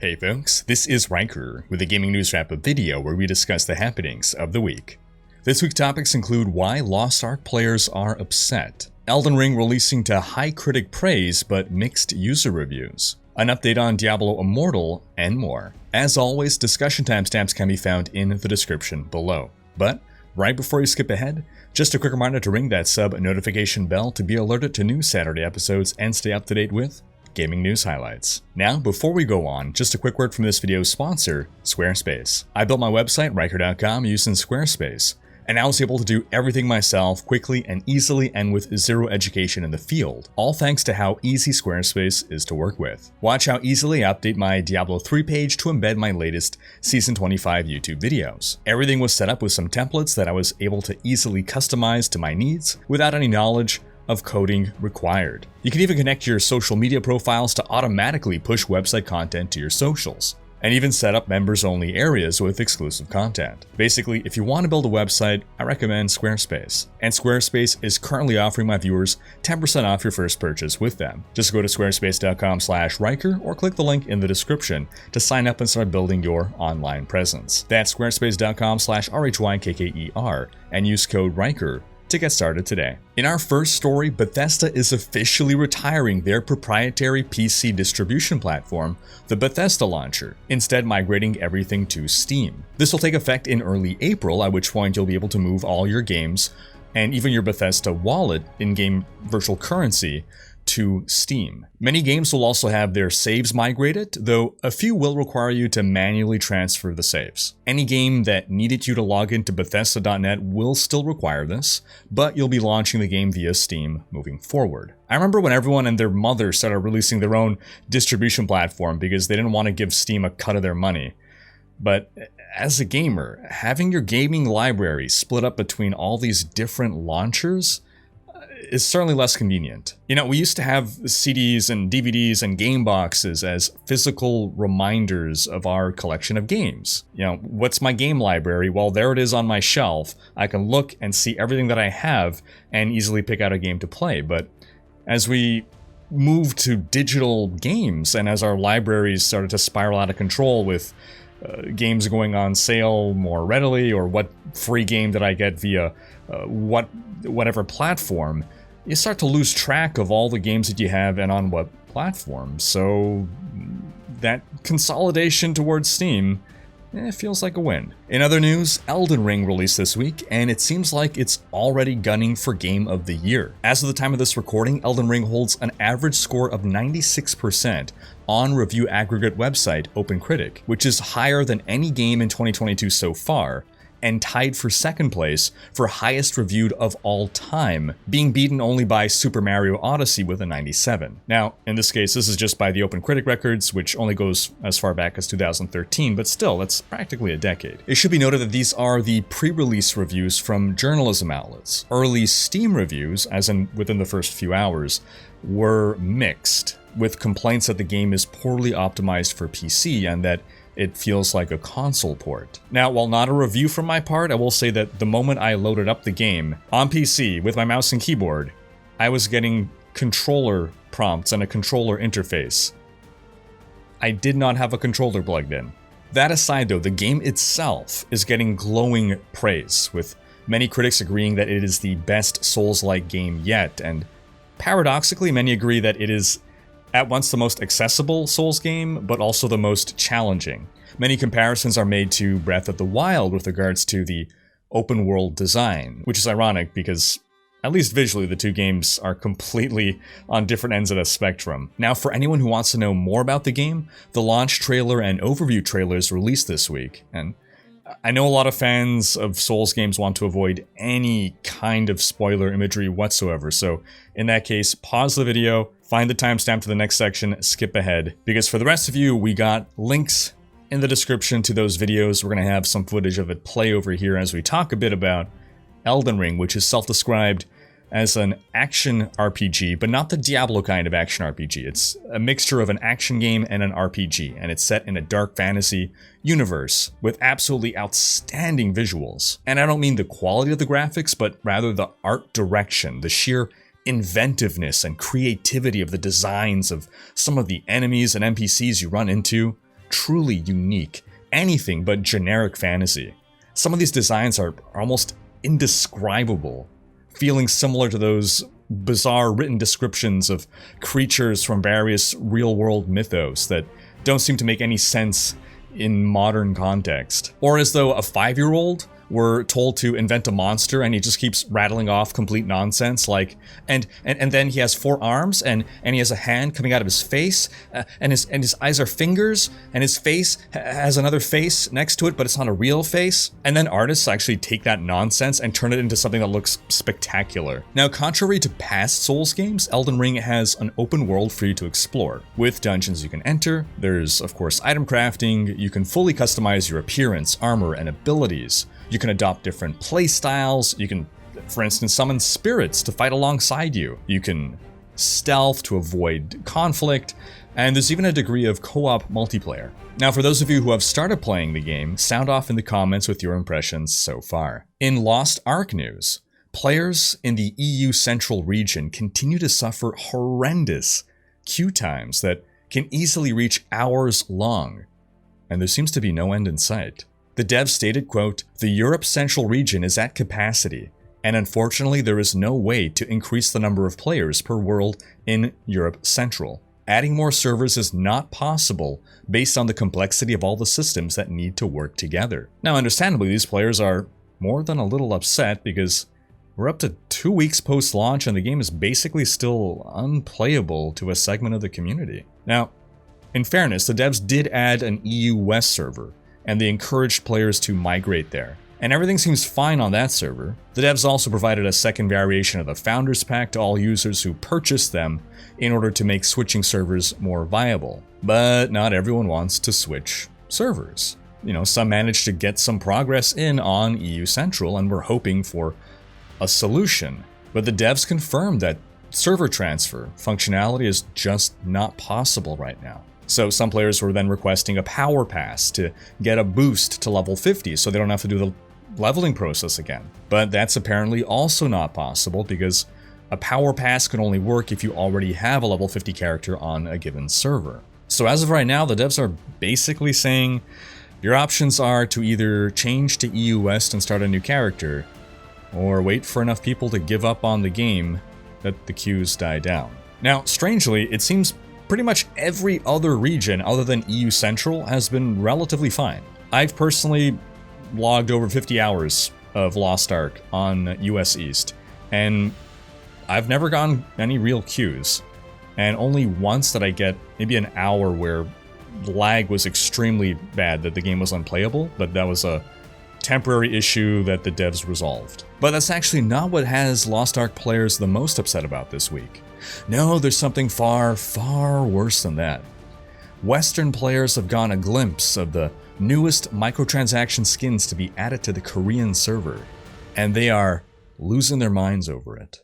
Hey folks, this is Riker with a gaming news wrap-up video where we discuss the happenings of the week. This week's topics include why Lost Ark players are upset, Elden Ring releasing to high critic praise but mixed user reviews, an update on Diablo Immortal, and more. As always, discussion timestamps can be found in the description below. But right before you skip ahead, just a quick reminder to ring that sub notification bell to be alerted to new Saturday episodes and stay up to date with gaming news highlights. Now, before we go on, just a quick word from this video's sponsor, Squarespace. I built my website, Riker.com, using Squarespace, and I was able to do everything myself quickly and easily and with zero education in the field, all thanks to how easy Squarespace is to work with. Watch how easily I update my Diablo 3 page to embed my latest Season 25 YouTube videos. Everything was set up with some templates that I was able to easily customize to my needs without any knowledge of coding required. You can even connect your social media profiles to automatically push website content to your socials, and even set up members-only areas with exclusive content. Basically, if you want to build a website, I recommend Squarespace. And Squarespace is currently offering my viewers 10% off your first purchase with them. Just go to squarespace.com/Riker or click the link in the description to sign up and start building your online presence. That's squarespace.com/RHYKKER and use code Riker to get started today. In our first story, Bethesda is officially retiring their proprietary PC distribution platform, the Bethesda Launcher, instead migrating everything to Steam. This will take effect in early April, at which point you'll be able to move all your games and even your Bethesda wallet in-game virtual currency to Steam. Many games will also have their saves migrated, though a few will require you to manually transfer the saves. Any game that needed you to log into Bethesda.net will still require this, but you'll be launching the game via Steam moving forward. I remember when everyone and their mother started releasing their own distribution platform because they didn't want to give Steam a cut of their money. But as a gamer, having your gaming library split up between all these different launchers is certainly less convenient. You know, we used to have CDs and DVDs and game boxes as physical reminders of our collection of games. You know, what's my game library? Well, there it is on my shelf. I can look and see everything that I have and easily pick out a game to play. But as we move to digital games and as our libraries started to spiral out of control with games going on sale more readily, or what free game did I get via whatever platform, you start to lose track of all the games that you have and on what platform. So that consolidation towards Steam feels like a win. In other news, Elden Ring released this week, and it seems like it's already gunning for Game of the Year. As of the time of this recording, Elden Ring holds an average score of 96% on review aggregate website OpenCritic, which is higher than any game in 2022 so far, and tied for second place for highest reviewed of all time, being beaten only by Super Mario Odyssey with a 97. Now, in this case, this is just by the OpenCritic records, which only goes as far back as 2013, but still, that's practically a decade. It should be noted that these are the pre-release reviews from journalism outlets. Early Steam reviews, as in within the first few hours, were mixed, with complaints that the game is poorly optimized for PC and that it feels like a console port. Now, while not a review from my part, I will say that the moment I loaded up the game on PC with my mouse and keyboard, I was getting controller prompts and a controller interface. I did not have a controller plugged in. That aside though, the game itself is getting glowing praise, with many critics agreeing that it is the best Souls-like game yet, and paradoxically, many agree that it is at once the most accessible Souls game, but also the most challenging. Many comparisons are made to Breath of the Wild with regards to the open world design, which is ironic because, at least visually, the two games are completely on different ends of the spectrum. Now, for anyone who wants to know more about the game, the launch trailer and overview trailers released this week, and I know a lot of fans of Souls games want to avoid any kind of spoiler imagery whatsoever, so in that case, pause the video, find the timestamp to the next section, skip ahead, because for the rest of you, we got links in the description to those videos. We're going to have some footage of it play over here as we talk a bit about Elden Ring, which is self-described as an action RPG, but not the Diablo kind of action RPG. It's a mixture of an action game and an RPG, and it's set in a dark fantasy universe with absolutely outstanding visuals. And I don't mean the quality of the graphics, but rather the art direction, the sheer inventiveness and creativity of the designs of some of the enemies and NPCs you run into. truly unique, anything but generic fantasy. Some of these designs are almost indescribable, feeling similar to those bizarre written descriptions of creatures from various real-world mythos that don't seem to make any sense in modern context. Or as though a 5-year-old were told to invent a monster and he just keeps rattling off complete nonsense like, and then he has 4 arms and he has a hand coming out of his face and his eyes are fingers and his face has another face next to it, but it's not a real face. And then artists actually take that nonsense and turn it into something that looks spectacular. Now, contrary to past Souls games, Elden Ring has an open world for you to explore. With dungeons you can enter, there's of course item crafting, you can fully customize your appearance, armor, and abilities. You can adopt different play styles. You can, for instance, summon spirits to fight alongside you. You can stealth to avoid conflict, and there's even a degree of co-op multiplayer. Now, for those of you who have started playing the game, sound off in the comments with your impressions so far. In Lost Ark news, players in the EU Central region continue to suffer horrendous queue times that can easily reach hours long, and there seems to be no end in sight. The dev stated, quote, "The Europe Central region is at capacity, and unfortunately there is no way to increase the number of players per world in Europe Central. Adding more servers is not possible based on the complexity of all the systems that need to work together." Now, understandably, these players are more than a little upset because we're up to 2 weeks post-launch and the game is basically still unplayable to a segment of the community. Now, in fairness, the devs did add an EU West server, and they encouraged players to migrate there. And everything seems fine on that server. The devs also provided a second variation of the Founders Pack to all users who purchased them in order to make switching servers more viable. But not everyone wants to switch servers. You know, some managed to get some progress in on EU Central and were hoping for a solution. But the devs confirmed that server transfer functionality is just not possible right now. So some players were then requesting a power pass to get a boost to level 50 so they don't have to do the leveling process again. But that's apparently also not possible because a power pass can only work if you already have a level 50 character on a given server. So as of right now, the devs are basically saying your options are to either change to EU West and start a new character, or wait for enough people to give up on the game that the queues die down. Now, strangely, it seems pretty much every other region other than EU Central has been relatively fine. I've personally logged over 50 hours of Lost Ark on US East, and I've never gotten any real queues. And only once did I get maybe an hour where lag was extremely bad, that the game was unplayable, but that was a temporary issue that the devs resolved. But that's actually not what has Lost Ark players the most upset about this week. No, there's something far, far worse than that. Western players have gotten a glimpse of the newest microtransaction skins to be added to the Korean server, and they are losing their minds over it.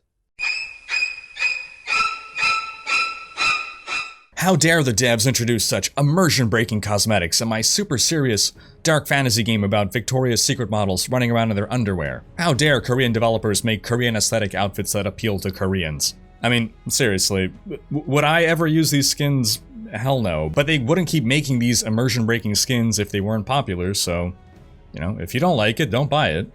How dare the devs introduce such immersion-breaking cosmetics in my super serious dark fantasy game about Victoria's Secret models running around in their underwear? How dare Korean developers make Korean aesthetic outfits that appeal to Koreans? I mean, seriously, would I ever use these skins? Hell no. But they wouldn't keep making these immersion-breaking skins if they weren't popular, so, you know, if you don't like it, don't buy it.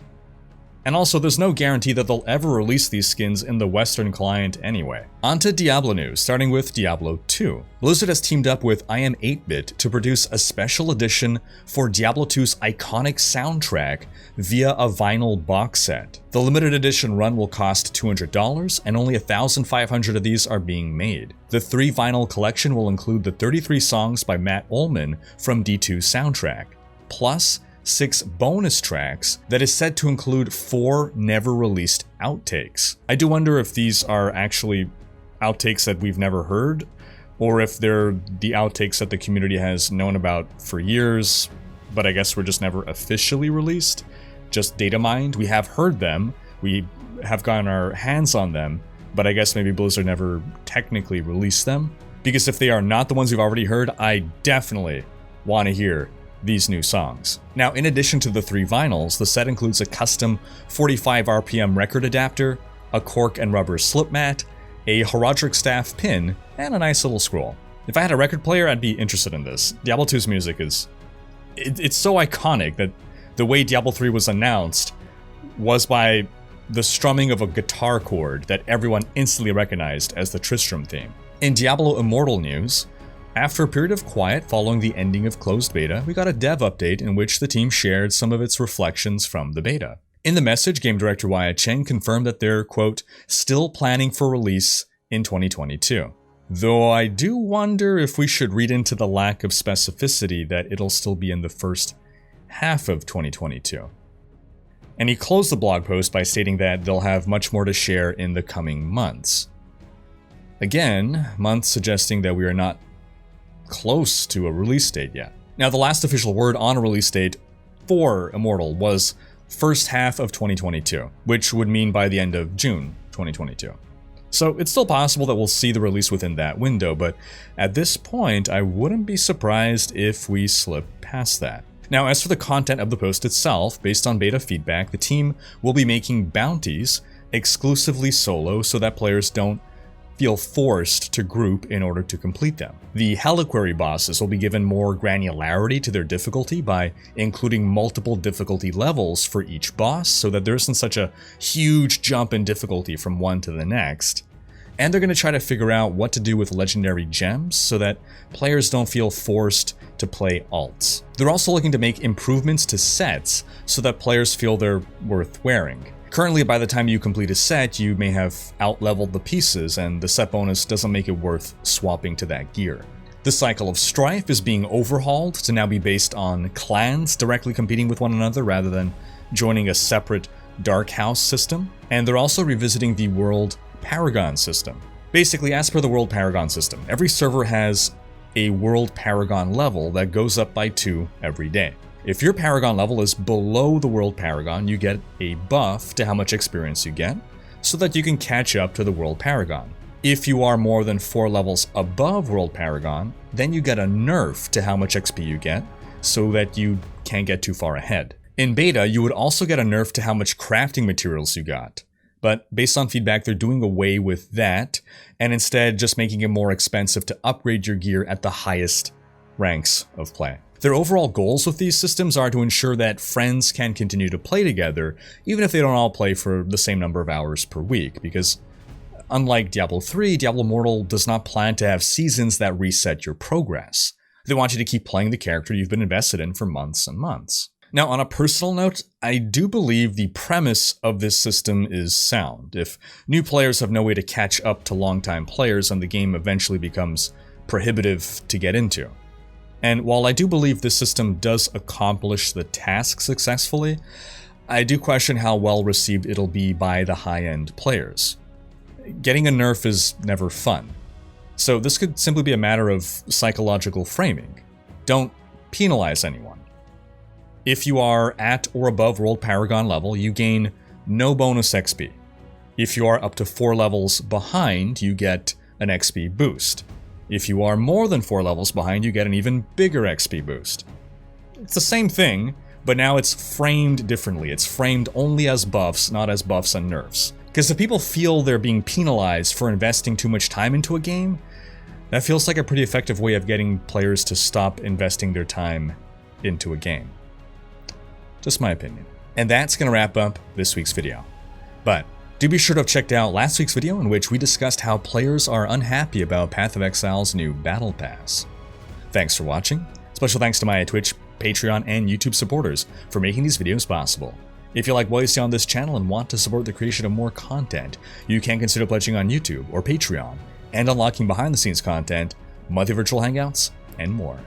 And also, there's no guarantee that they'll ever release these skins in the Western client anyway. On to Diablo news, starting with Diablo 2. Blizzard has teamed up with IM8bit to produce a special edition for Diablo 2's iconic soundtrack via a vinyl box set. The limited edition run will cost $200, and only 1,500 of these are being made. The 3 vinyl collection will include the 33 songs by Matt Ullman from D2's soundtrack, plus 6 bonus tracks that is said to include 4 never-released outtakes. I do wonder if these are actually outtakes that we've never heard, or if they're the outtakes that the community has known about for years, but I guess were just never officially released, just data mined. We have heard them, we have gotten our hands on them, but I guess maybe Blizzard never technically released them. Because if they are not the ones we've already heard, I definitely want to hear these new songs. Now, in addition to the 3 vinyls, the set includes a custom 45 RPM record adapter, a cork and rubber slip mat, a Horodric staff pin, and a nice little scroll. If I had a record player, I'd be interested in this. Diablo 2's music is... It's so iconic that the way Diablo 3 was announced was by the strumming of a guitar chord that everyone instantly recognized as the Tristram theme. In Diablo Immortal news, after a period of quiet following the ending of closed beta, we got a dev update in which the team shared some of its reflections from the beta. In the message, game director Wyatt Cheng confirmed that they're, quote, still planning for release in 2022. Though I do wonder if we should read into the lack of specificity that it'll still be in the first half of 2022. And he closed the blog post by stating that they'll have much more to share in the coming months. Again, months suggesting that we are not close to a release date yet. Now, the last official word on a release date for Immortal was first half of 2022, which would mean by the end of June 2022. So it's still possible that we'll see the release within that window, but at this point, I wouldn't be surprised if we slip past that. Now, as for the content of the post itself, based on beta feedback, the team will be making bounties exclusively solo so that players don't feel forced to group in order to complete them. The Heliquary bosses will be given more granularity to their difficulty by including multiple difficulty levels for each boss so that there isn't such a huge jump in difficulty from one to the next. And they're going to try to figure out what to do with legendary gems so that players don't feel forced to play alts. They're also looking to make improvements to sets so that players feel they're worth wearing. Currently, by the time you complete a set, you may have out-leveled the pieces, and the set bonus doesn't make it worth swapping to that gear. The cycle of strife is being overhauled to now be based on clans directly competing with one another rather than joining a separate Dark House system, and they're also revisiting the World Paragon system. Basically, as per the World Paragon system, every server has a World Paragon level that goes up by 2 every day. If your Paragon level is below the World Paragon, you get a buff to how much experience you get, so that you can catch up to the World Paragon. If you are more than 4 levels above World Paragon, then you get a nerf to how much XP you get, so that you can't get too far ahead. In beta, you would also get a nerf to how much crafting materials you got. But based on feedback, they're doing away with that, and instead just making it more expensive to upgrade your gear at the highest ranks of play. Their overall goals with these systems are to ensure that friends can continue to play together, even if they don't all play for the same number of hours per week, because unlike Diablo 3, Diablo Immortal does not plan to have seasons that reset your progress. They want you to keep playing the character you've been invested in for months and months. Now, on a personal note, I do believe the premise of this system is sound. If new players have no way to catch up to longtime players, and the game eventually becomes prohibitive to get into. And while I do believe this system does accomplish the task successfully, I do question how well received it'll be by the high-end players. Getting a nerf is never fun. So this could simply be a matter of psychological framing. Don't penalize anyone. If you are at or above World Paragon level, you gain no bonus XP. If you are up to 4 levels behind, you get an XP boost. If you are more than 4 levels behind, you get an even bigger XP boost. It's the same thing, but now it's framed differently. It's framed only as buffs, not as buffs and nerfs. Because if people feel they're being penalized for investing too much time into a game, that feels like a pretty effective way of getting players to stop investing their time into a game. Just my opinion. And that's going to wrap up this week's video. But do be sure to have checked out last week's video in which we discussed how players are unhappy about Path of Exile's new Battle Pass. Thanks for watching. Special thanks to my Twitch, Patreon, and YouTube supporters for making these videos possible. If you like what you see on this channel and want to support the creation of more content, you can consider pledging on YouTube or Patreon and unlocking behind-the-scenes content, monthly virtual hangouts, and more.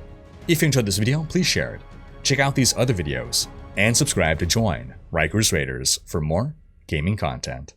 If you enjoyed this video, please share it. Check out these other videos, and subscribe to join Riker's Raiders for more gaming content.